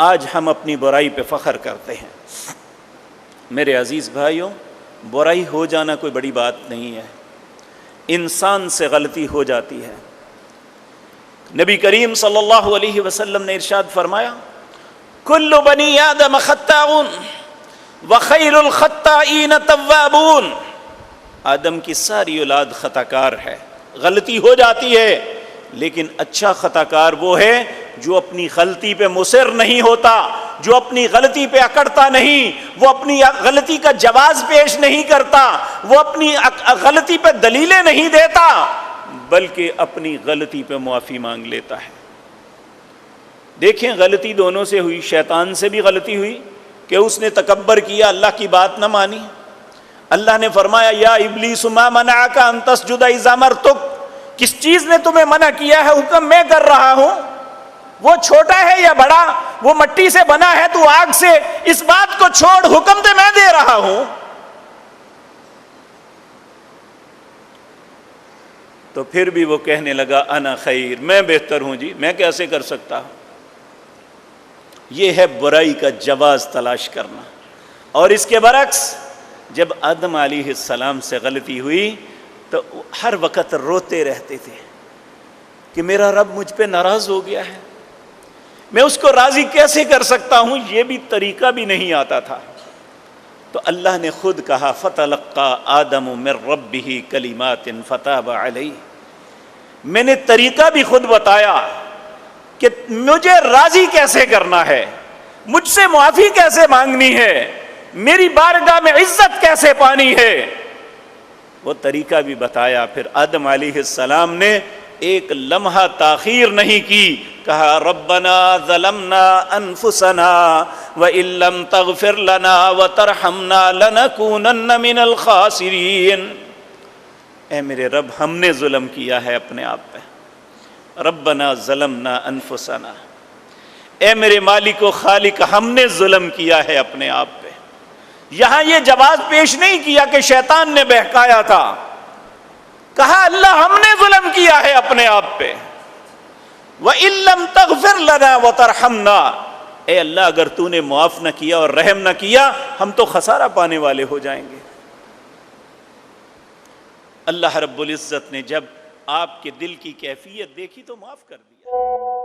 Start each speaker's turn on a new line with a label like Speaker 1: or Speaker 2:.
Speaker 1: आज हम अपनी बुराई पे फ़ख्र करते हैं। मेरे अजीज़ भाइयों, बुराई हो जाना कोई बड़ी बात नहीं है, इंसान से गलती हो जाती है। नबी करीम सल्लल्लाहु अलैहि वसल्लम ने इरशाद फरमाया, कुल्लु बनी आदम खत्ताऊन व खैरुल खत्ताईन तव्वाबून। आदम की सारी औलाद खताकार है, गलती हो जाती है, लेकिन अच्छा खताकार वो है जो अपनी गलती पे मुसिर नहीं होता, जो अपनी गलती पे अकड़ता नहीं, वो अपनी गलती का जवाब पेश नहीं करता, वो अपनी गलती पे दलीलें नहीं देता, बल्कि अपनी गलती पे मुआफ़ी मांग लेता है। देखें, गलती दोनों से हुई। शैतान से भी गलती हुई कि उसने तकब्बर किया, अल्लाह की बात न मानी। अल्लाह ने फरमाया, या इब्लीस मा मनाअका अन तस्जुदा इज़ अमरतुक, किस चीज़ ने तुम्हें मना किया है, हुक्म मैं कर रहा हूँ, वो छोटा है या बड़ा, वो मट्टी से बना है तो आग से, इस बात को छोड़, हुक्म तो मैं दे रहा हूं। तो फिर भी वो कहने लगा, अना खैर, मैं बेहतर हूं जी, मैं कैसे कर सकता हूं। ये है बुराई का जवाज तलाश करना। और इसके बरक्स, जब आदम अलैहिस्सलाम से गलती हुई तो हर वक्त रोते रहते थे कि मेरा रब मुझ पे नाराज हो गया है, मैं उसको राजी कैसे कर सकता हूं। ये भी तरीका भी नहीं आता था। तो अल्लाह ने खुद कहा, फतलक्का आदम मिर रब्बिही कलिमातिन फताबा अलैहि। मैंने तरीका भी खुद बताया कि मुझे राजी कैसे करना है, मुझसे मुआफी कैसे मांगनी है, मेरी बारगाह में इज्जत कैसे पानी है, वो तरीका भी बताया। फिर आदम अलैहिस्सलाम ने एक लम्हा ताखीर नहीं की, कहा, रब्बना ज़लमना अनफुसना व इल्लम तग़फिर लना व तरहमना लनकूनन्न मिनल खासिरीन। ऐ मेरे रब, हमने जुल्म किया है अपने आप पे। रब्बना ज़लमना अनफुसना, ऐ मेरे मालिक व खालिक, हमने जुल्म किया है अपने आप पे। यहां ये जवाब पेश नहीं किया कि शैतान ने बहकाया था, कहा अल्लाह हमने जुल्म किया है अपने आप पे। व इल्लम तग़फिर लना व तरहमना, ए अल्लाह, अगर तूने मुआफ न किया और रहम न किया, हम तो खसारा पाने वाले हो जाएंगे। अल्लाह रब्बुल इज्जत ने जब आपके दिल की कैफियत देखी तो माफ कर दिया।